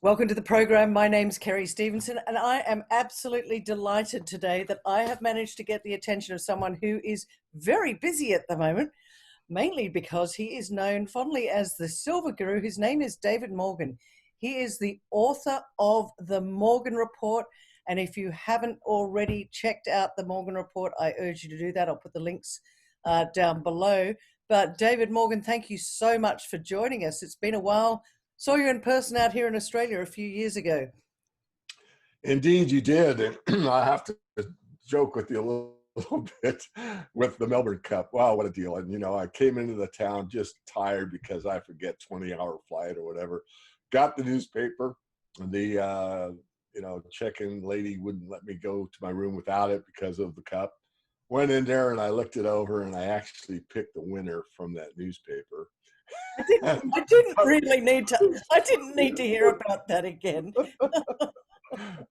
Welcome to the program. My name's Kerry Stevenson, and I am absolutely delighted today that I have managed to get the attention of someone who is very busy at the moment, mainly because he is known fondly as the Silver Guru. His name is David Morgan. He is the author of the Morgan Report, and if you haven't already checked out the Morgan Report, I urge you to do that. I'll put the links down below. But David Morgan, thank you so much for joining us. It's been a while. Saw you in person out here in Australia a few years ago. Indeed, you did. And I have to joke with you a little bit with the Melbourne Cup. Wow, what a deal. And, I came into the town just tired because I forget 20-hour flight or whatever. Got the newspaper. The, check-in lady wouldn't let me go to my room without it because of the cup. Went in there and I looked it over and I actually picked the winner from that newspaper. I didn't need to hear about that again.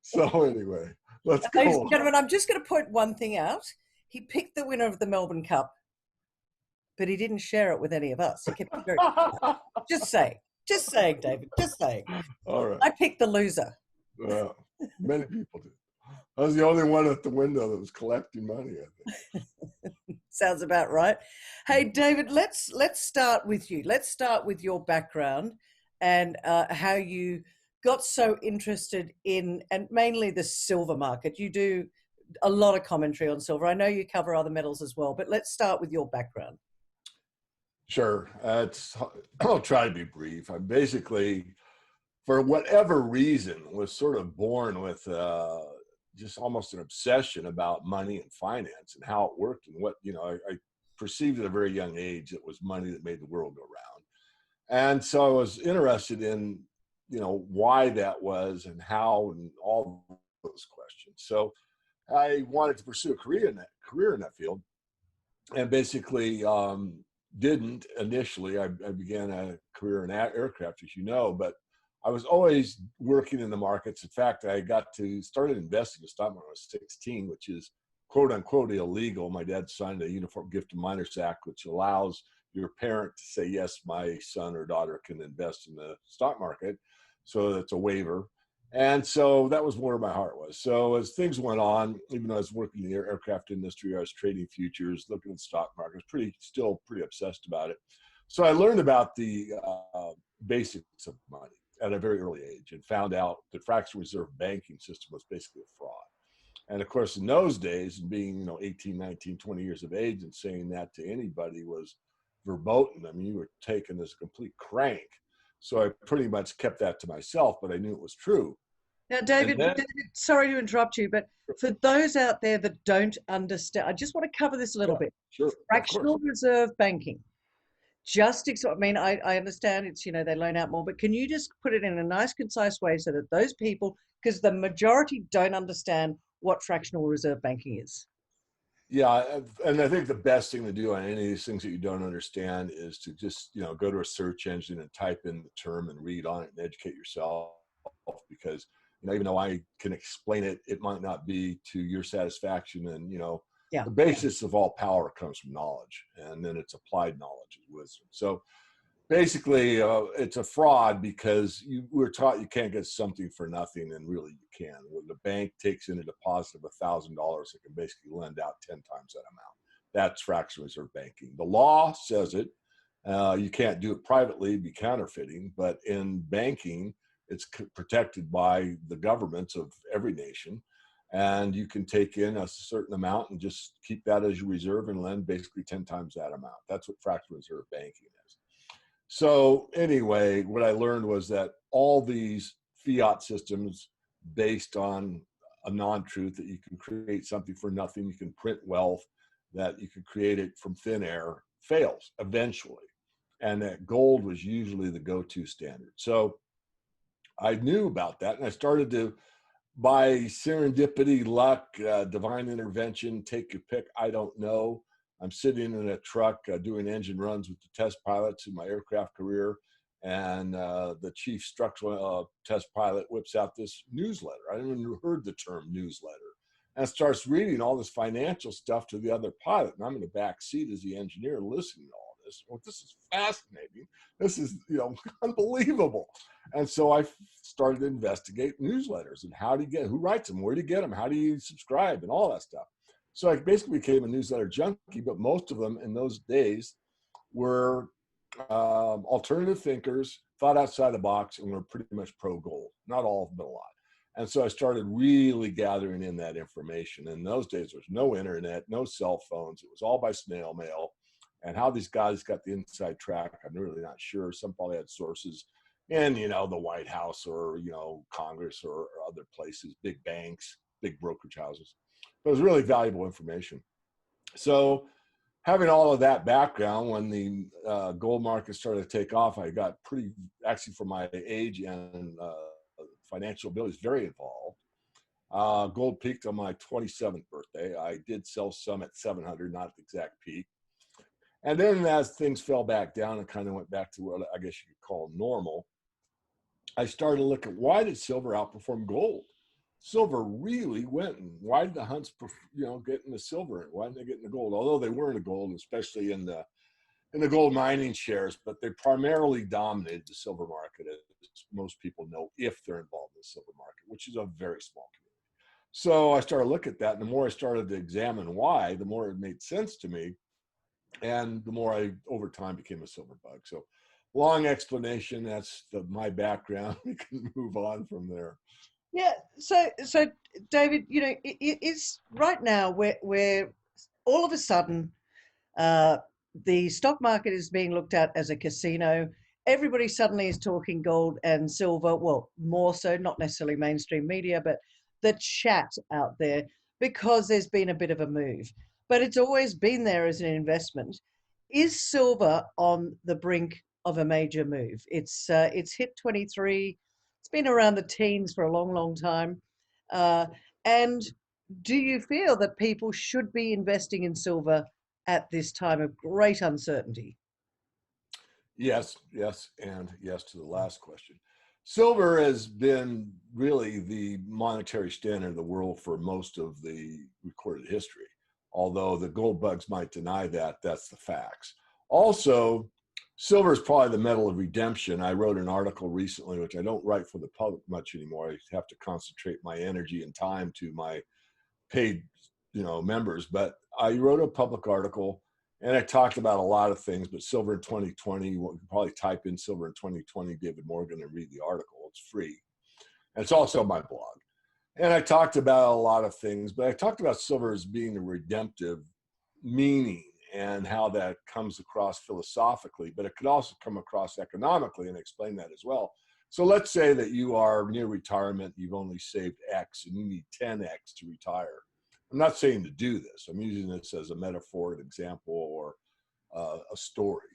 So anyway, let's go. Ladies and gentlemen, I'm just going to point one thing out. He picked the winner of the Melbourne Cup, but he didn't share it with any of us. He kept it very Just saying, David, just saying. All right. I picked the loser. Well, many people did. I was the only one at the window that was collecting money, I think. Sounds about right. Hey, David, let's start with you. Let's start with your background and how you got so interested in, and mainly the silver market. You do a lot of commentary on silver. I know you cover other metals as well, but let's start with your background. Sure. I'll try to be brief. I basically, for whatever reason, was sort of born with just almost an obsession about money and finance and how it worked and what, I perceived at a very young age it was money that made the world go round. And so I was interested in, why that was and how and all those questions. So I wanted to pursue a career in that field, and basically didn't initially. I began a career in aircraft, as you know, but I was always working in the markets. In fact, I started investing in the stock market when I was 16, which is quote unquote illegal. My dad signed a Uniform Gift of Minors Act, which allows your parent to say, yes, my son or daughter can invest in the stock market. So that's a waiver. And so that was where my heart was. So as things went on, even though I was working in the aircraft industry, I was trading futures, looking at the stock market, still pretty obsessed about it. So I learned about the basics of money at a very early age and found out the fractional reserve banking system was basically a fraud. And of course, in those days, being 18, 19, 20 years of age and saying that to anybody was verboten. I mean, you were taken as a complete crank. So I pretty much kept that to myself, but I knew it was true. Now, David, sorry to interrupt you, but for those out there that don't understand, I just want to cover this a little bit. Sure. Fractional reserve banking. I understand it's, they loan out more, but can you just put it in a nice, concise way so that those people, because the majority don't understand what fractional reserve banking is? Yeah, and I think the best thing to do on any of these things that you don't understand is to just, go to a search engine and type in the term and read on it and educate yourself, because, even though I can explain it, it might not be to your satisfaction. And, the basis of all power comes from knowledge, and then it's applied knowledge is wisdom. So basically, it's a fraud because we're taught you can't get something for nothing, and really you can. When the bank takes in a deposit of $1,000, it can basically lend out 10 times that amount. That's fractional reserve banking. The law says it. You can't do it privately, be counterfeiting, but in banking, it's protected by the governments of every nation. And you can take in a certain amount and just keep that as your reserve and lend basically 10 times that amount. That's what fractional reserve banking is. So anyway, what I learned was that all these fiat systems based on a non-truth, that you can create something for nothing, you can print wealth, that you can create it from thin air, fails eventually. And that gold was usually the go-to standard. So I knew about that, and I started to, by serendipity, luck, divine intervention, take your pick, I don't know. I'm sitting in a truck doing engine runs with the test pilots in my aircraft career, and the chief structural test pilot whips out this newsletter. I hadn't even heard the term newsletter, and starts reading all this financial stuff to the other pilot. And I'm in the back seat as the engineer listening to all this. Well, this is fascinating. This is, unbelievable. And so I started to investigate newsletters and how do you get, who writes them, where do you get them, how do you subscribe, and all that stuff. So I basically became a newsletter junkie, but most of them in those days were alternative thinkers, thought outside the box, and were pretty much pro gold. Not all of them, but a lot. And so I started really gathering in that information. In those days, there was no internet, no cell phones. It was all by snail mail. And how these guys got the inside track, I'm really not sure. Some probably had sources in, the White House or, Congress or other places, big banks, big brokerage houses. But it was really valuable information. So having all of that background, when the gold market started to take off, I got pretty, actually for my age and financial abilities, very involved. Gold peaked on my 27th birthday. I did sell some at 700, not the exact peak. And then as things fell back down and kind of went back to what I guess you could call normal, I started to look at why did silver outperform gold? Silver really went, and why did the hunts, get into silver? Why didn't they get into gold? Although they were into gold, especially in the gold mining shares, but they primarily dominated the silver market, as most people know, if they're involved in the silver market, which is a very small community. So I started to look at that, and the more I started to examine why, the more it made sense to me, and the more I, over time, became a silver bug. So long explanation, that's my background. We can move on from there. Yeah. So David, it's right now where all of a sudden uh, the stock market is being looked at as a casino. Everybody suddenly is talking gold and silver. Well, more so, not necessarily mainstream media, but the chat out there, because there's been a bit of a move. But it's always been there as an investment. Is silver on the brink of a major move? It's hit 23. It's been around the teens for a long, long time. And do you feel that people should be investing in silver at this time of great uncertainty? Yes, yes, and yes to the last question. Silver has been really the monetary standard of the world for most of the recorded history. Although the gold bugs might deny that, that's the facts. Also, silver is probably the metal of redemption. I wrote an article recently, which I don't write for the public much anymore. I have to concentrate my energy and time to my paid, members. But I wrote a public article and I talked about a lot of things, but silver in 2020, you can probably type in silver in 2020, David Morgan, and read the article. It's free. And it's also on my blog. And I talked about a lot of things, but I talked about silver as being a redemptive meaning and how that comes across philosophically, but it could also come across economically, and explain that as well. So let's say that you are near retirement, you've only saved X and you need 10X to retire. I'm not saying to do this. I'm using this as a metaphor, an example, or a story.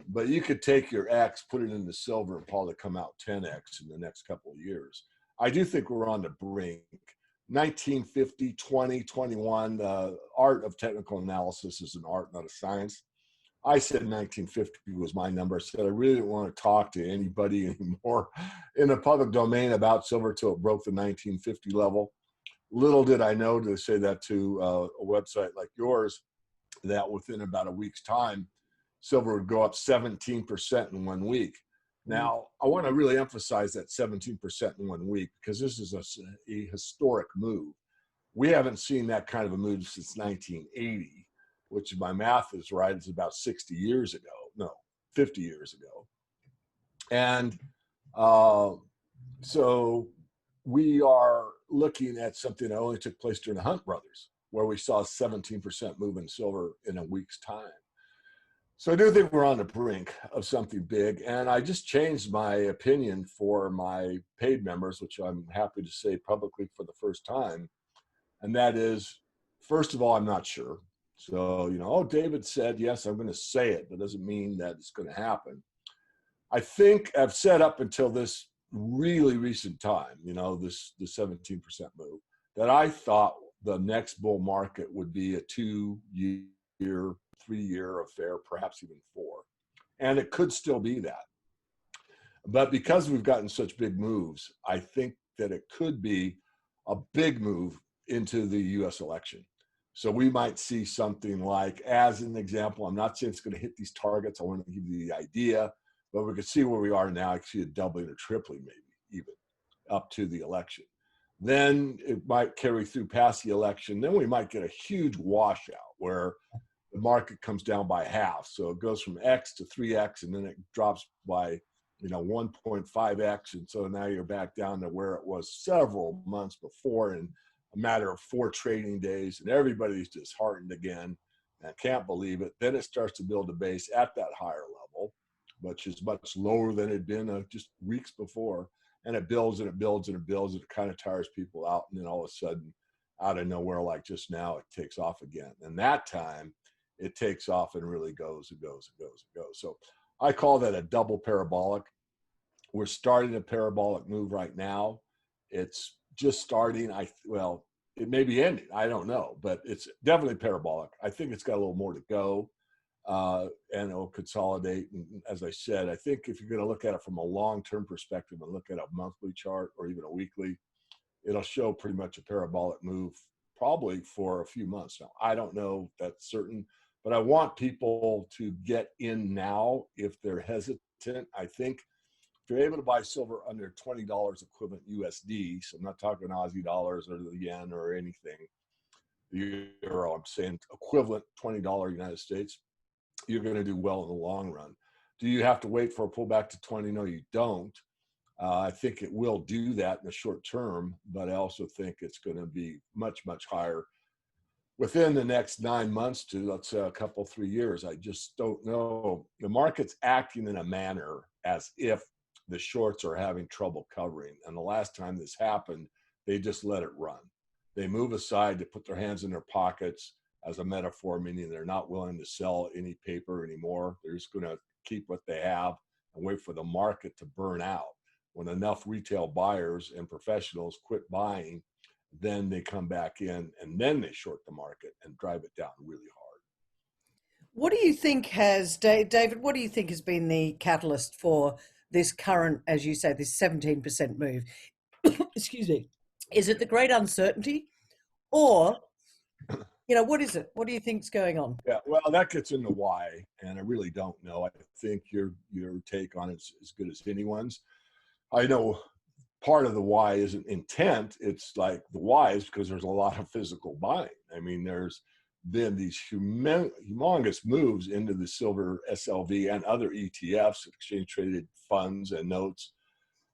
But you could take your X, put it into silver, and probably come out 10X in the next couple of years. I do think we're on the brink. 1950, 20, 21, the art of technical analysis is an art, not a science. I said 1950 was my number. I said I really didn't want to talk to anybody anymore in the public domain about silver till it broke the 1950 level. Little did I know to say that to a website like yours, that within about a week's time, silver would go up 17% in 1 week. Now, I want to really emphasize that 17% in 1 week, because this is a historic move. We haven't seen that kind of a move since 1980, which, if my math is right, is about 60 years ago. No, 50 years ago. And so we are looking at something that only took place during the Hunt brothers, where we saw a 17% move in silver in a week's time. So I do think we're on the brink of something big. And I just changed my opinion for my paid members, which I'm happy to say publicly for the first time. And that is, first of all, I'm not sure. So, David said, yes, I'm going to say it, but doesn't mean that it's going to happen. I think I've said up until this really recent time, the 17% move, that I thought the next bull market would be a 2-year, 3-year affair, perhaps even 4. And it could still be that. But because we've gotten such big moves, I think that it could be a big move into the US election. So we might see something like, as an example, I'm not saying it's going to hit these targets. I want to give you the idea, but we could see where we are now. I could see a doubling or tripling, maybe even up to the election. Then it might carry through past the election. Then we might get a huge washout where the market comes down by half. So it goes from X to 3X, and then it drops by 1.5X. And so now you're back down to where it was several months before in a matter of 4 trading days, and everybody's disheartened again and can't believe it. Then it starts to build a base at that higher level, which is much lower than it had been just weeks before. And it builds and it builds and it builds, and it kind of tires people out. And then all of a sudden, out of nowhere, like just now, it takes off again. And that time, it takes off and really goes and goes and goes and goes. So I call that a double parabolic. We're starting a parabolic move right now. It's just starting. Well, it may be ending. I don't know, but it's definitely parabolic. I think it's got a little more to go, and it'll consolidate. And as I said, I think if you're going to look at it from a long-term perspective and look at a monthly chart or even a weekly, it'll show pretty much a parabolic move probably for a few months now. I don't know if that's certain, but I want people to get in now if they're hesitant. I think if you're able to buy silver under $20 equivalent USD, so I'm not talking Aussie dollars or the yen or anything, the euro, I'm saying equivalent $20 United States, you're going to do well in the long run. Do you have to wait for a pullback to 20? No, you don't. I think it will do that in the short term, but I also think it's going to be much, much higher within the next 9 months to, let's say, a couple, 3 years. I just don't know. The market's acting in a manner as if the shorts are having trouble covering. And the last time this happened, they just let it run. They move aside to put their hands in their pockets as a metaphor, meaning they're not willing to sell any paper anymore. They're just going to keep what they have and wait for the market to burn out. When enough retail buyers and professionals quit buying, then they come back in and then they short the market and drive it down really hard. What do you think has, David, what do you think has been the catalyst for this current, as you say, this 17% move? Excuse me. Is it the great uncertainty, or, what is it? What do you think's going on? Yeah, well, that gets into why, and I really don't know. I think your take on it's as good as anyone's. I know part of the why isn't intent. It's like the why is because there's a lot of physical buying. I mean, there's been these humongous moves into the silver SLV and other ETFs, exchange traded funds and notes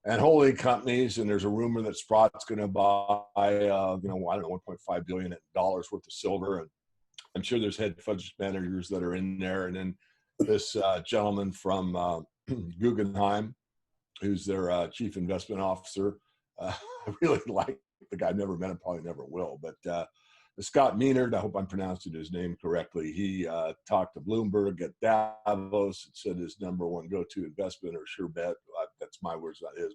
and holding companies. And there's a rumor that Sprott's going to buy, I don't know, $1.5 billion worth of silver. And I'm sure there's hedge fund managers that are in there. And then this gentleman from Guggenheim, who's their chief investment officer. I really like the guy. I've never met him, probably never will. But Scott Maynard, I hope I'm pronouncing his name correctly. He talked to Bloomberg at Davos and said his number one go-to investment or sure bet. That's my words, not his.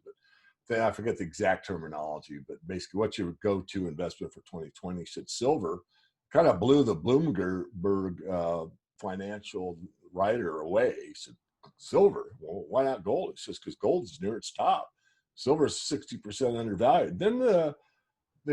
But I forget the exact terminology. But basically, what's your go-to investment for 2020? He said silver. Kind of blew the Bloomberg financial writer away. He said, silver, well, why not gold? It's just because gold is near its top. Silver is 60% undervalued. Then the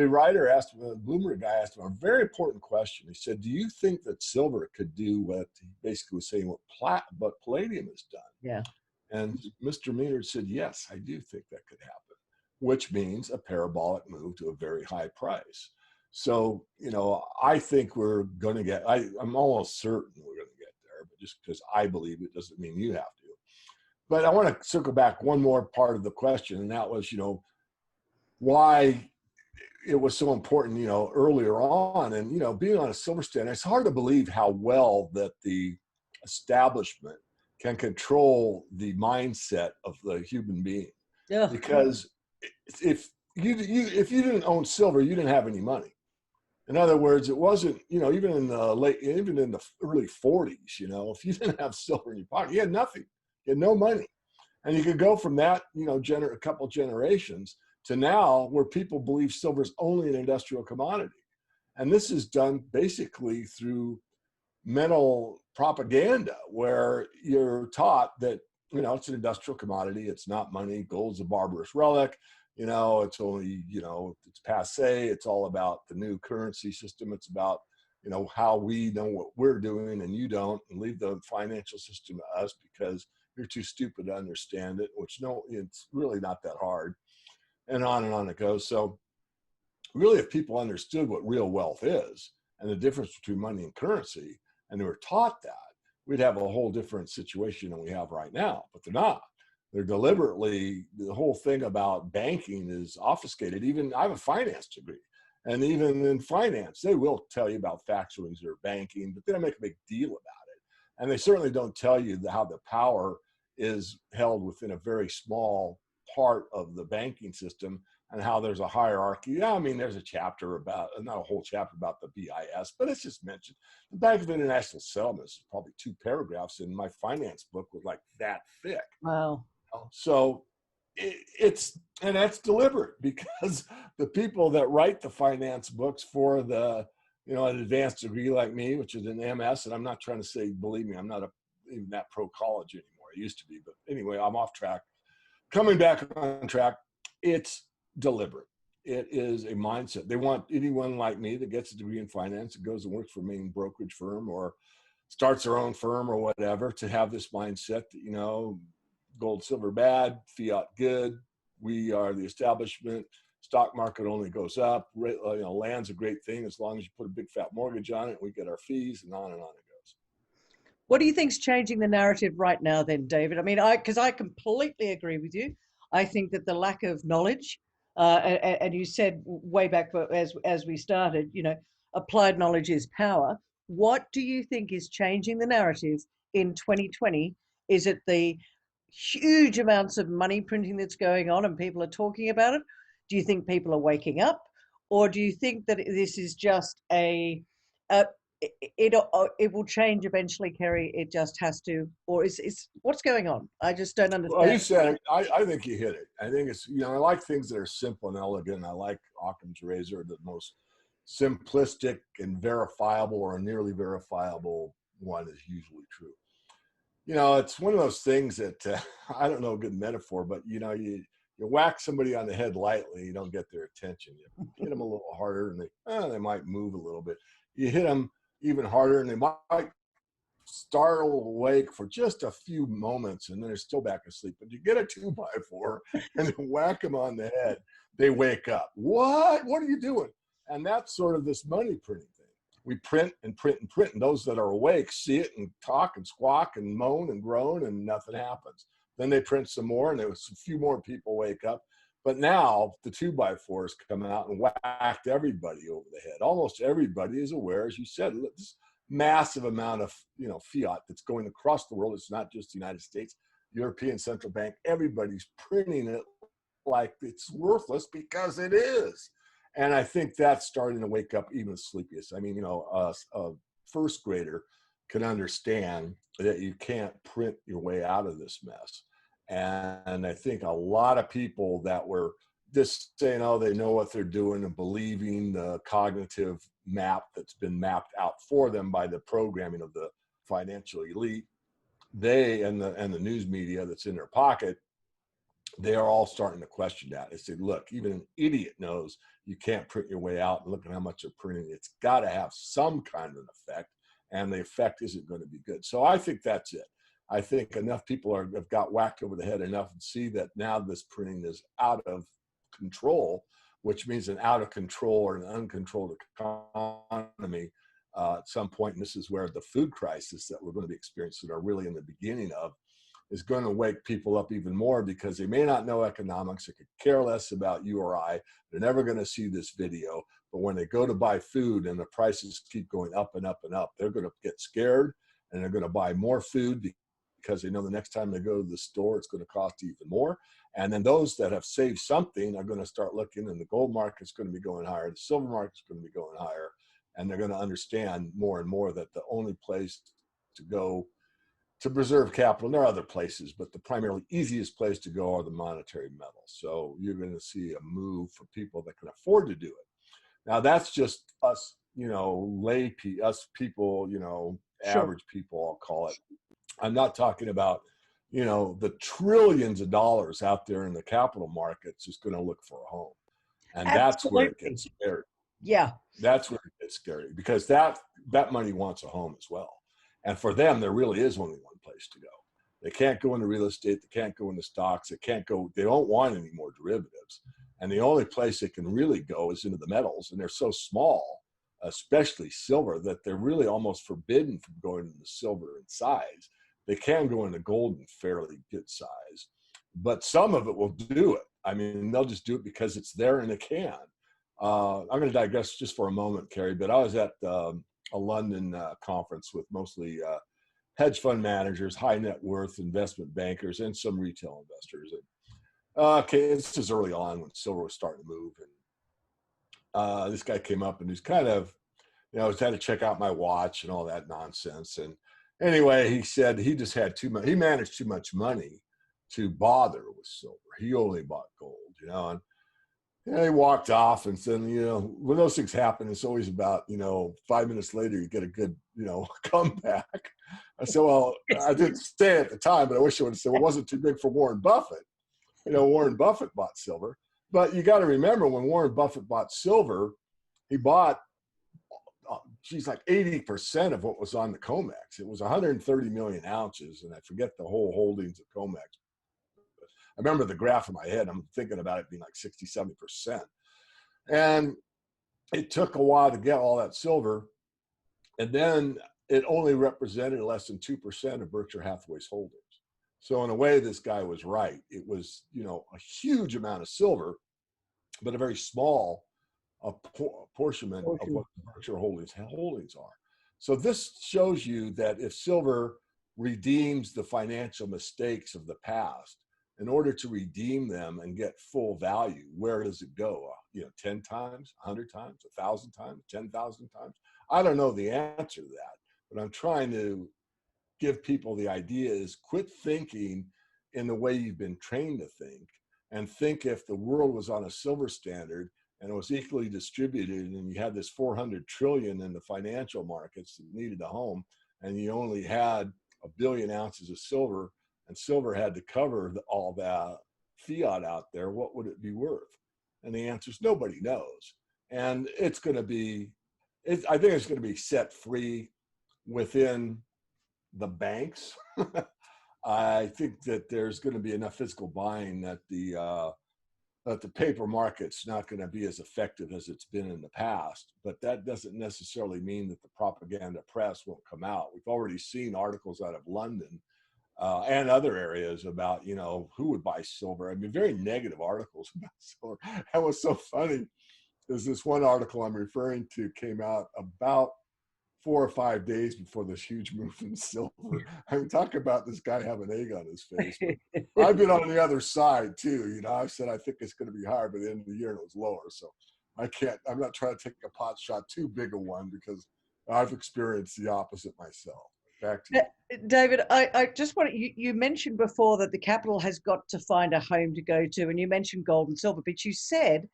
writer asked him, the Bloomberg guy asked him a very important question. He said, do you think that silver could do what he basically was saying what palladium has done? Yeah. And Mr. Maynard said, yes, I do think that could happen, which means a parabolic move to a very high price. So, I think we're going to get, I'm almost certain we're going to get there, but just because I believe it doesn't mean you have to. But I want to circle back one more part of the question, and that was, why it was so important, earlier on. And, being on a silver standard, it's hard to believe how well that the establishment can control the mindset of the human being. Yeah. Because if you didn't own silver, you didn't have any money. In other words, it wasn't, even in the early 40s, if you didn't have silver in your pocket, you had nothing. You had no money. And you could go from that, a couple generations to now where people believe silver is only an industrial commodity. And this is done basically through mental propaganda where you're taught that, it's an industrial commodity. It's not money. Gold's a barbarous relic. It's only, it's passe. It's all about the new currency system. It's about how we know what we're doing and you don't, and leave the financial system to us because you're too stupid to understand it, which no, it's really not that hard, and on it goes. So really, if people understood what real wealth is and the difference between money and currency, and they were taught that, we'd have a whole different situation than we have right now. But they're not. They're deliberately, the whole thing about banking is obfuscated. Even I have a finance degree. And even in finance, they will tell you about factories or banking, but they don't make a big deal about it. And they certainly don't tell you how the power is held within a very small part of the banking system, and how there's a hierarchy. Yeah, I mean, there's a chapter about, not a whole chapter about the BIS, but it's just mentioned. The Bank of International Settlements is probably 2 paragraphs, and my finance book was like that thick. Wow. So and that's deliberate because the people that write the finance books for the, an advanced degree like me, which is an MS, and I'm not trying to say, believe me, I'm not even that pro college anymore. I used to be, but anyway, I'm off track. Coming back on track, it's deliberate. It is a mindset. They want anyone like me that gets a degree in finance and goes and works for a main brokerage firm or starts their own firm or whatever to have this mindset that, gold, silver bad, fiat good. We are the establishment. Stock market only goes up. Land's a great thing as long as you put a big fat mortgage on it. We get our fees, and on it goes. What do you think's changing the narrative right now then, David? I mean, because I completely agree with you. I think that the lack of knowledge, and you said way back as we started, applied knowledge is power. What do you think is changing the narrative in 2020? Is it the huge amounts of money printing that's going on and people are talking about it? Do you think people are waking up? Or do you think that this is just a it will change eventually, Kerry? It just has to, or is what's going on? I just don't Well, you understand. said it. I think you hit it. I think it's, I like things that are simple and elegant. I like Occam's razor, the most simplistic and verifiable or nearly verifiable one is usually true. It's one of those things that I don't know a good metaphor, but you whack somebody on the head lightly, you don't get their attention. You hit them a little harder, and they might move a little bit. You hit them even harder, and they might startle awake for just a few moments, and then they're still back asleep. But you get a 2x4 and then whack them on the head, they wake up. What are you doing? And that's sort of this money printing thing. We print and print and print, and those that are awake see it and talk and squawk and moan and groan, and nothing happens. Then they print some more, and there's a few more people wake up. But now the 2x4s come out and whacked everybody over the head. Almost everybody is aware, as you said, this massive amount of fiat that's going across the world. It's not just the United States, European Central Bank. Everybody's printing it like it's worthless because it is. And I think that's starting to wake up even the sleepiest. I mean, a first grader can understand that you can't print your way out of this mess. And I think a lot of people that were just saying, oh, they know what they're doing and believing the cognitive map that's been mapped out for them by the programming of the financial elite, they and the news media that's in their pocket, they are all starting to question that. They say, look, even an idiot knows you can't print your way out, and look at how much they're printing. It's got to have some kind of an effect, and the effect isn't going to be good. So I think that's it. I think enough people have got whacked over the head enough and see that now this printing is out of control, which means an out of control or an uncontrolled economy at some point. And this is where the food crisis that we're going to be experiencing, are really in the beginning of, is going to wake people up even more, because they may not know economics. They could care less about you or I. They're never going to see this video. But when they go to buy food and the prices keep going up and up and up, they're going to get scared, and they're going to buy more food because they know the next time they go to the store, it's going to cost even more. And then those that have saved something are going to start looking, and the gold market's going to be going higher. The silver market's going to be going higher. And they're going to understand more and more that the only place to go to preserve capital, and there are other places, but the primarily easiest place to go are the monetary metals. So you're going to see a move for people that can afford to do it. Now that's just us, us people, Sure. average people, I'll call it. I'm not talking about, the trillions of dollars out there in the capital markets is going to look for a home. And that's where it Absolutely. gets scary. Yeah. That's where it gets scary, because that money wants a home as well. And for them, there really is only one place to go. They can't go into real estate. They can't go into stocks. They can't go. They don't want any more derivatives. And the only place they can really go is into the metals. And they're so small, especially silver, that they're really almost forbidden from going into silver in size. They can go into gold in fairly good size, but some of it will do it. I mean, they'll just do it because it's there and it can. I'm going to digress just for a moment, Carrie, but I was at a London conference with mostly hedge fund managers, high net worth investment bankers, and some retail investors. And, okay, this is early on when silver was starting to move. And this guy came up and he's kind of, I was had to check out my watch and all that nonsense. And anyway, he said he just had too much, he managed too much money to bother with silver. He only bought gold. And he walked off and said, when those things happen, it's always about, 5 minutes later, you get a good, comeback. I said, well, I didn't say it at the time, but I wish I would have said, well, it wasn't too big for Warren Buffett. Warren Buffett bought silver. But you got to remember, when Warren Buffett bought silver, he bought, geez, like 80% of what was on the COMEX. It was 130 million ounces, and I forget the whole holdings of COMEX. I remember the graph in my head. I'm thinking about it being like 60, 70%. And it took a while to get all that silver. And then it only represented less than 2% of Berkshire Hathaway's holdings. So in a way, this guy was right. It was, a huge amount of silver, but a very small apportionment of what Berkshire holdings are. So this shows you that if silver redeems the financial mistakes of the past, in order to redeem them and get full value, where does it go? 10 times, 100 times, 1,000 times, 10,000 times? I don't know the answer to that, but I'm trying to give people the idea is quit thinking in the way you've been trained to think, and think if the world was on a silver standard and it was equally distributed, and you had this 400 trillion in the financial markets that needed a home, and you only had 1 billion ounces of silver, and silver had to cover all that fiat out there, what would it be worth? And the answer is nobody knows. And it's going to be, I think it's going to be set free within the banks. I think that there's going to be enough physical buying that the paper market's not going to be as effective as it's been in the past. But that doesn't necessarily mean that the propaganda press won't come out. We've already seen articles out of London and other areas about, who would buy silver. I mean, very negative articles about silver. That was so funny. There's this one article I'm referring to came out about 4 or 5 days before this huge move in silver. I mean, talk about this guy having egg on his face. But I've been on the other side too. I've said I think it's going to be higher by the end of the year, and it was lower. So I'm not trying to take a pot shot too big a one, because I've experienced the opposite myself. Back to you. David, I just want you mentioned before that the capital has got to find a home to go to, and you mentioned gold and silver, but you said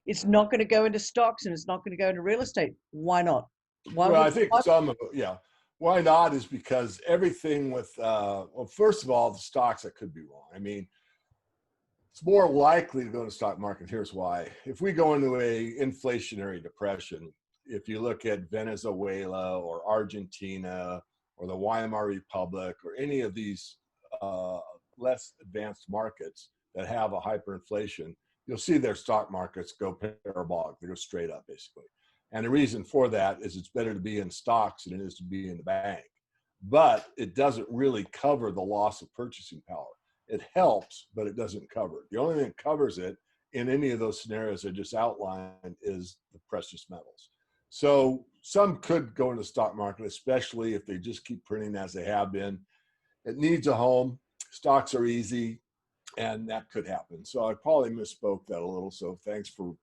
it's not going to go into stocks and it's not going to go into real estate. Why not? Why Well, would I think some of it, yeah. Why not is because everything with, well, first of all, the stocks, I could be wrong. I mean, it's more likely to go to the stock market. Here's why. If we go into a inflationary depression, if you look at Venezuela or Argentina or the Weimar Republic or any of these less advanced markets that have a hyperinflation, you'll see their stock markets go parabolic. They go straight up, basically. And the reason for that is it's better to be in stocks than it is to be in the bank. But it doesn't really cover the loss of purchasing power. It helps, but it doesn't cover it. The only thing that covers it in any of those scenarios I just outlined is the precious metals. So some could go into the stock market, especially if they just keep printing as they have been. It needs a home. Stocks are easy, and that could happen. So I probably misspoke that a little. So thanks for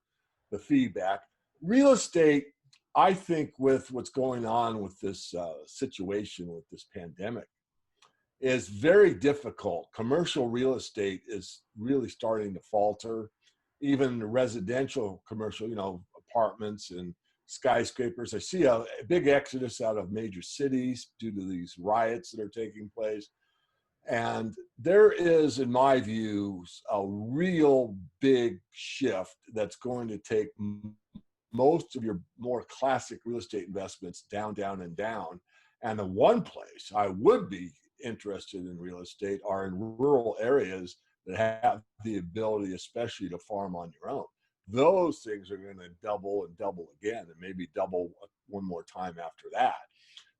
the feedback. Real estate, I think, with what's going on with this situation with this pandemic, is very difficult. Commercial real estate is really starting to falter. Even residential commercial, apartments and skyscrapers. I see a big exodus out of major cities due to these riots that are taking place. And there is, in my view, a real big shift that's going to take most of your more classic real estate investments down, down, and down. And the one place I would be interested in real estate are in rural areas that have the ability, especially to farm on your own. Those things are going to double and double again, and maybe double one more time after that.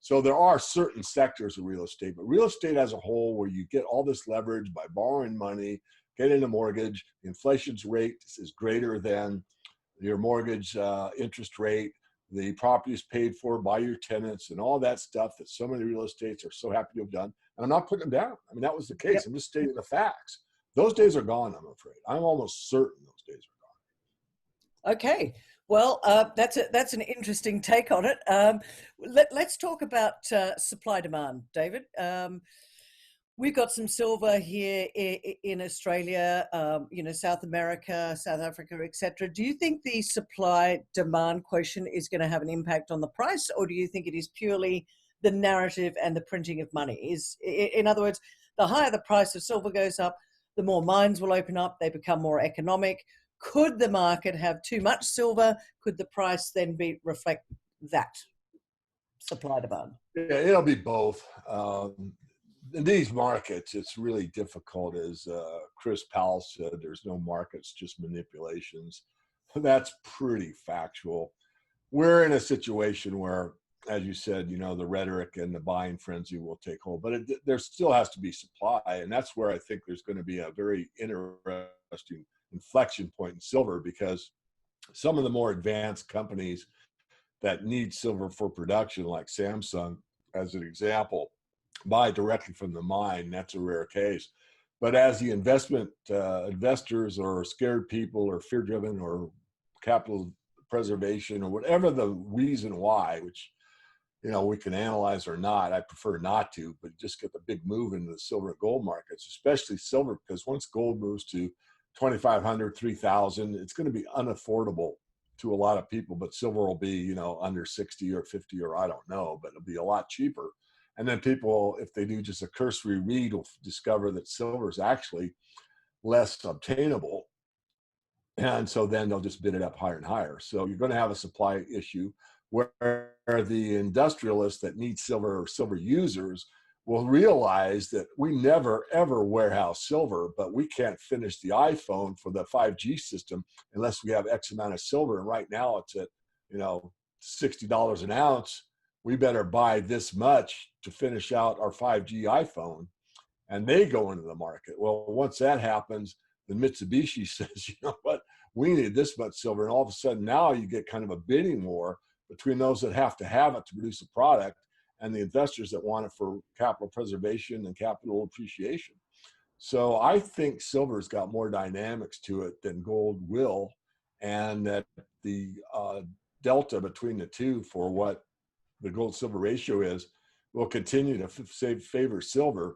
So there are certain sectors of real estate, but real estate as a whole, where you get all this leverage by borrowing money, getting a mortgage, the inflation's rate is greater than your mortgage interest rate, the property is paid for by your tenants, and all that stuff that so many real estates are so happy to have done. And I'm not putting them down. I mean, that was the case. Yep. I'm just stating the facts. Those days are gone, I'm afraid. I'm almost certain those days are Okay. Well, that's an interesting take on it. Let's talk about supply demand, David. We've got some silver here in Australia, South America, South Africa, etc. Do you think the supply demand quotient is going to have an impact on the price, or do you think it is purely the narrative and the printing of money? In other words, the higher the price of silver goes up, the more mines will open up, they become more economic. Could the market have too much silver? Could the price then reflect that supply demand? gone. Yeah, it'll be both. In these markets, it's really difficult. As Chris Powell said, there's no markets, just manipulations. That's pretty factual. We're in a situation where, as you said, the rhetoric and the buying frenzy will take hold, but there still has to be supply. And that's where I think there's going to be a very interesting inflection point in silver, because some of the more advanced companies that need silver for production, like Samsung, as an example, buy directly from the mine. That's a rare case. But as the investors or scared people or fear-driven or capital preservation or whatever the reason why, which we can analyze or not, I prefer not to, but just get the big move into the silver and gold markets, especially silver, because once gold moves to 2,500, 3,000, it's going to be unaffordable to a lot of people. But silver will be under 60 or 50, or I don't know, but it'll be a lot cheaper. And then people, if they do just a cursory read, will discover that silver is actually less obtainable. And so then they'll just bid it up higher and higher. So you're going to have a supply issue where the industrialists that need silver, or silver users, will realize that we never, ever warehouse silver, but we can't finish the iPhone for the 5G system unless we have X amount of silver. And right now it's at, $60 an ounce. We better buy this much to finish out our 5G iPhone. And they go into the market. Well, once that happens, then Mitsubishi says, you know what, we need this much silver. And all of a sudden now you get kind of a bidding war between those that have to have it to produce a product and the investors that want it for capital preservation and capital appreciation. So I think silver's got more dynamics to it than gold will, and that the delta between the two for what the gold silver ratio is will continue to favor silver,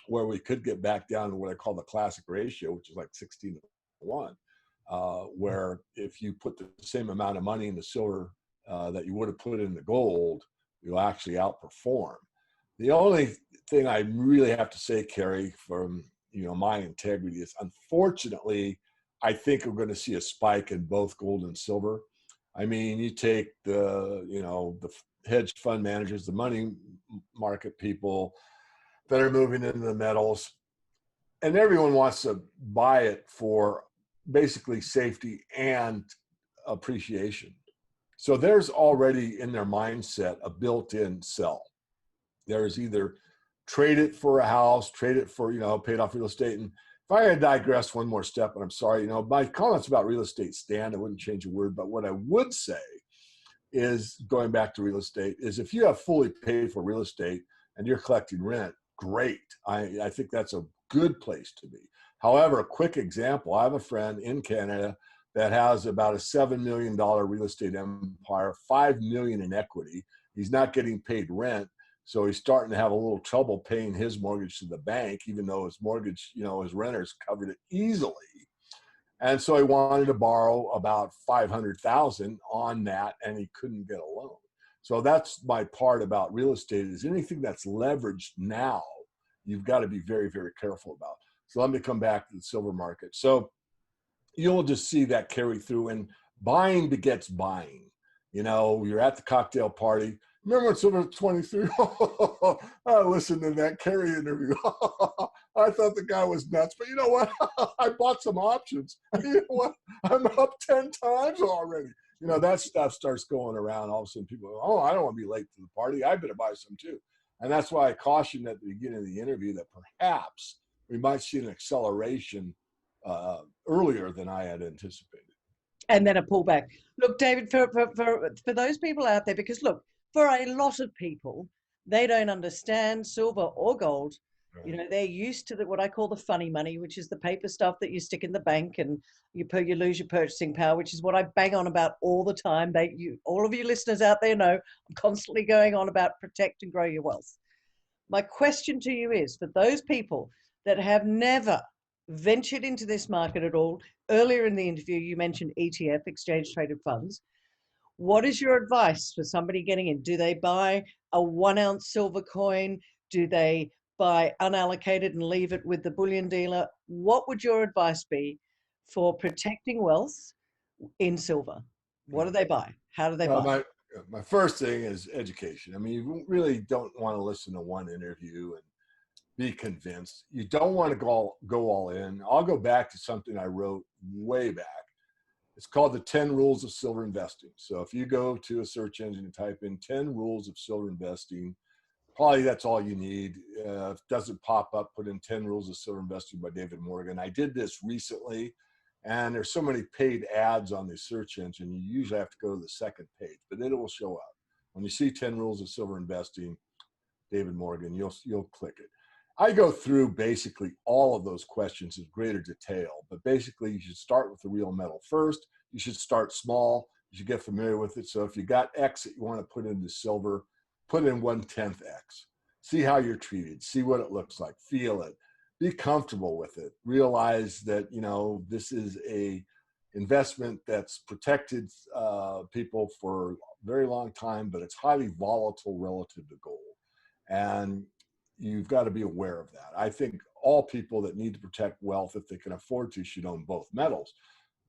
where we could get back down to what I call the classic ratio, which is like 16-1, where if you put the same amount of money in the silver that you would have put in the gold, you'll actually outperform. The only thing I really have to say, Kerry, from my integrity is, unfortunately, I think we're going to see a spike in both gold and silver. I mean, you take the hedge fund managers, the money market people that are moving into the metals, and everyone wants to buy it for basically safety and appreciation. So there's already in their mindset a built-in sell. There's either trade it for a house, trade it for, paid off real estate. And if I had digressed one more step, and I'm sorry, my comments about real estate stand, I wouldn't change a word, but what I would say is, going back to real estate, is if you have fully paid for real estate and you're collecting rent, great. I think that's a good place to be. However, a quick example, I have a friend in Canada that has about a $7 million real estate empire, $5 million in equity. He's not getting paid rent. So he's starting to have a little trouble paying his mortgage to the bank, even though his mortgage, his renters covered it easily. And so he wanted to borrow about $500,000 on that, and he couldn't get a loan. So that's my part about real estate, is anything that's leveraged now, you've got to be very, very careful about. So let me come back to the silver market. So you'll just see that carry through. And buying begets buying. You know, you're at the cocktail party. Remember when someone was 23? I listened to that Kerry interview. I thought the guy was nuts, but you know what? I bought some options. You know what? I'm up 10 times already. You know, that stuff starts going around. All of a sudden people go, oh, I don't want to be late to the party. I better buy some too. And that's why I cautioned at the beginning of the interview that perhaps we might see an acceleration earlier than I had anticipated. And then a pullback. Look, David, for those people out there, because look, for a lot of people, they don't understand silver or gold. You know, they're used to what I call the funny money, which is the paper stuff that you stick in the bank and you lose your purchasing power, which is what I bang on about all the time. All of you listeners out there know I'm constantly going on about protect and grow your wealth. My question to you is, for those people that have never ventured into this market at all, earlier in the interview, you mentioned ETF, exchange traded funds. What is your advice for somebody getting in? Do they buy a 1 ounce silver coin? Do they buy unallocated and leave it with the bullion dealer? What would your advice be for protecting wealth in silver? What do they buy? How do they Well, buy? my first thing is education. I mean, you really don't want to listen to one interview and be convinced. You don't want to go all in. I'll go back to something I wrote way back. It's called the 10 Rules of Silver Investing. So if you go to a search engine and type in 10 Rules of Silver Investing, probably that's all you need. If it doesn't pop up, put in 10 Rules of Silver Investing by David Morgan. I did this recently, and there's so many paid ads on the search engine, you usually have to go to the second page, but it will show up. When you see 10 Rules of Silver Investing, David Morgan, you'll click it. I go through basically all of those questions in greater detail, but basically you should start with the real metal first. You should start small. You should get familiar with it. So if you got X that you want to put into silver, put in 1/10 X. See how you're treated. See what it looks like. Feel it. Be comfortable with it. Realize that, you know, this is a investment that's protected people for a very long time, but it's highly volatile relative to gold. And you've got to be aware of that. I think all people that need to protect wealth, if they can afford to, should own both metals.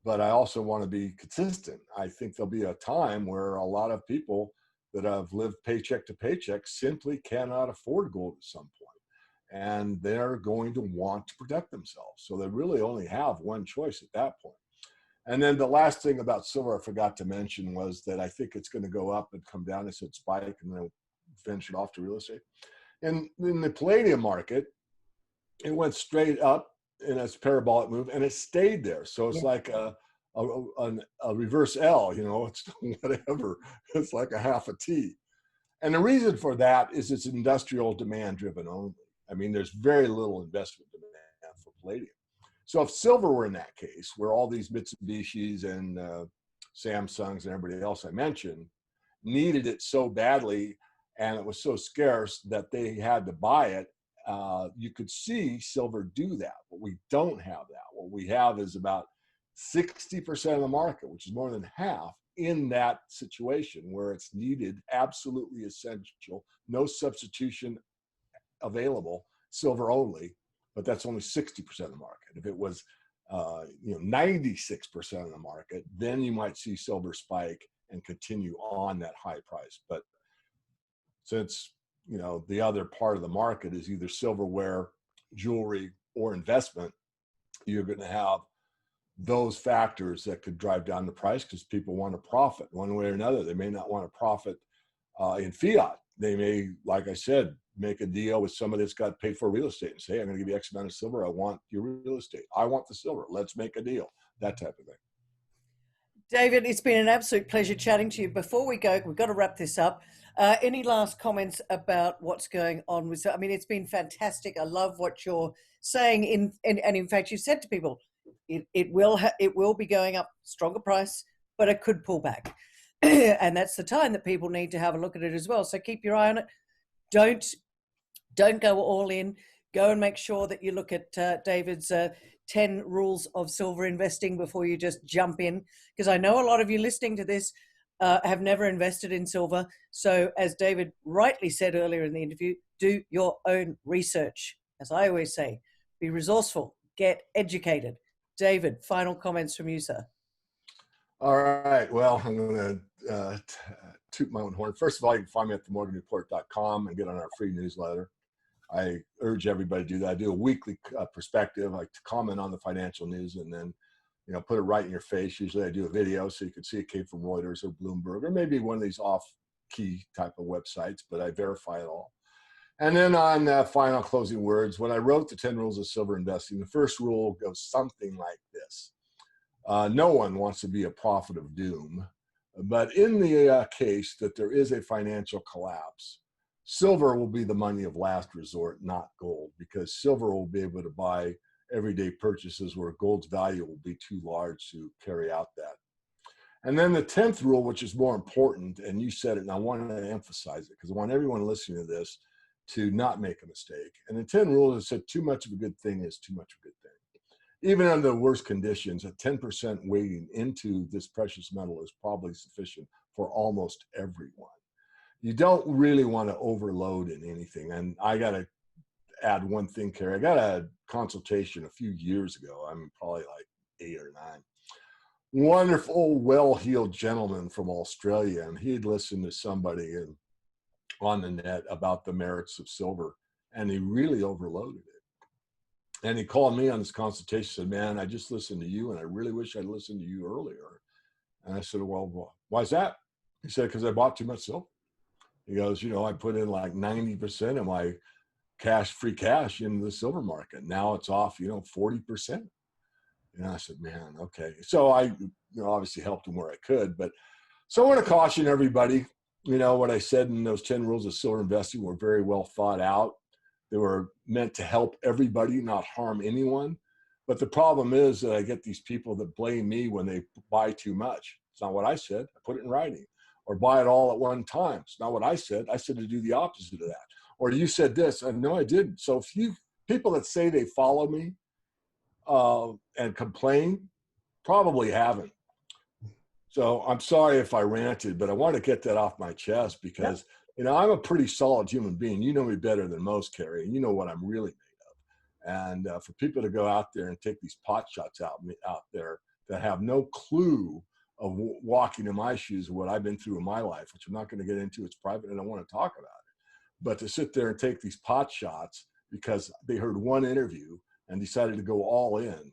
But I also want to be consistent. I think there'll be a time where a lot of people that have lived paycheck to paycheck simply cannot afford gold at some point, and they're going to want to protect themselves. So they really only have one choice at that point. And then the last thing about silver I forgot to mention was that I think it's going to go up and come down. I said spike and then finish it off to real estate. And in the palladium market, it went straight up in its parabolic move and it stayed there. So it's like a reverse L, you know, it's whatever. It's like a half a T. And the reason for that is it's industrial demand driven only. I mean, there's very little investment demand for palladium. So if silver were in that case, where all these Mitsubishis and Samsungs and everybody else I mentioned needed it so badly, and it was so scarce that they had to buy it, you could see silver do that. But we don't have that. What we have is about 60% of the market, which is more than half, in that situation where it's needed, absolutely essential, no substitution available, silver only, but that's only 60% of the market. If it was 96% of the market, then you might see silver spike and continue on that high price. But since the other part of the market is either silverware, jewelry, or investment, you're going to have those factors that could drive down the price because people want to profit one way or another. They may not want to profit in fiat. They may, like I said, make a deal with somebody that's got paid for real estate and say, hey, I'm going to give you X amount of silver. I want your real estate. I want the silver. Let's make a deal. That type of thing. David, it's been an absolute pleasure chatting to you. Before we go, we've got to wrap this up. Any last comments about what's going on with? I mean, it's been fantastic. I love what you're saying. And in fact, you said to people, it will be going up, stronger price, but it could pull back, and that's the time that people need to have a look at it as well. So keep your eye on it. Don't go all in. Go and make sure that you look at David's 10 rules of silver investing before you just jump in, because I know a lot of you listening to this have never invested in silver. So as David rightly said earlier in the interview, do your own research. As I always say, be resourceful, get educated. David, final comments from you, sir. All right. Well, I'm going to toot my own horn. First of all, you can find me at themorganreport.com and get on our free newsletter. I urge everybody to do that. I do a weekly perspective, like to comment on the financial news and then, put it right in your face. Usually I do a video so you can see it came from Reuters or Bloomberg or maybe one of these off-key type of websites, but I verify it all. And then on final closing words, when I wrote the 10 Rules of Silver Investing, the first rule goes something like this. No one wants to be a prophet of doom, but in the case that there is a financial collapse, silver will be the money of last resort, not gold, because silver will be able to buy everyday purchases where gold's value will be too large to carry out that. And then the 10th rule, which is more important, and you said it, and I want to emphasize it because I want everyone listening to this to not make a mistake. And the 10 rule is that too much of a good thing is too much of a good thing. Even under the worst conditions, a 10% weighting into this precious metal is probably sufficient for almost everyone. You don't really want to overload in anything. And I got to add one thing, Carrie. I got a consultation a few years ago. I'm probably like 8 or 9. Wonderful, well-heeled gentleman from Australia. And he'd listened to somebody on the net about the merits of silver. And he really overloaded it. And he called me on this consultation and said, man, I just listened to you and I really wish I'd listened to you earlier. And I said, well, why's that? He said, because I bought too much silver. He goes, I put in like 90% of my free cash into the silver market. Now it's off, 40%. And I said, man, okay. So I obviously helped him where I could. But so I want to caution everybody, what I said in those 10 rules of silver investing were very well thought out. They were meant to help everybody, not harm anyone. But the problem is that I get these people that blame me when they buy too much. It's not what I said. I put it in writing. Or buy it all at one time. It's not what I said. I said to do the opposite of that. Or you said this. And no, I didn't. So if you people that say they follow me and complain probably haven't. So I'm sorry if I ranted, but I want to get that off my chest because, I'm a pretty solid human being. You know me better than most, Carrie, and you know what I'm really made of. And for people to go out there and take these pot shots out there that have no clue of walking in my shoes of what I've been through in my life, which I'm not going to get into, it's private and I don't want to talk about it. But to sit there and take these pot shots because they heard one interview and decided to go all in,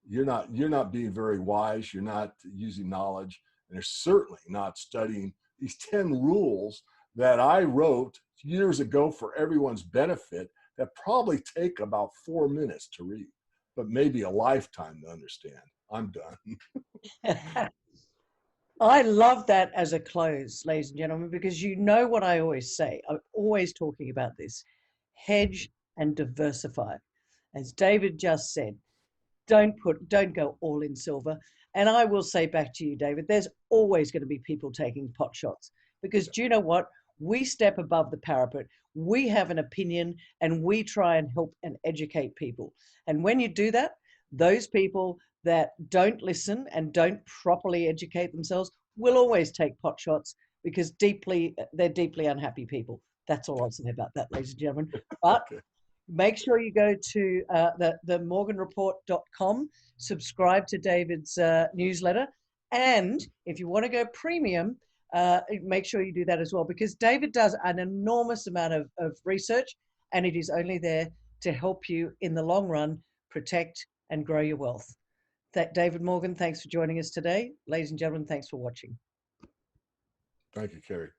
you're not being very wise. You're not using knowledge, and you're certainly not studying these 10 rules that I wrote years ago for everyone's benefit that probably take about 4 minutes to read, but maybe a lifetime to understand. I'm done. I love that as a close, ladies and gentlemen, because you know what I always say. I'm always talking about this. Hedge and diversify. As David just said, don't go all in silver. And I will say back to you, David, there's always going to be people taking pot shots because do you know what? We step above the parapet. We have an opinion and we try and help and educate people. And when you do that, those people that don't listen and don't properly educate themselves will always take pot shots because they're deeply unhappy people. That's all I'll say about that, ladies and gentlemen. But Okay. make sure you go to the morganreport.com, subscribe to David's newsletter. And if you want to go premium, make sure you do that as well, because David does an enormous amount of research, and it is only there to help you in the long run protect and grow your wealth. David Morgan, thanks for joining us today. Ladies and gentlemen, thanks for watching. Thank you, Carrie.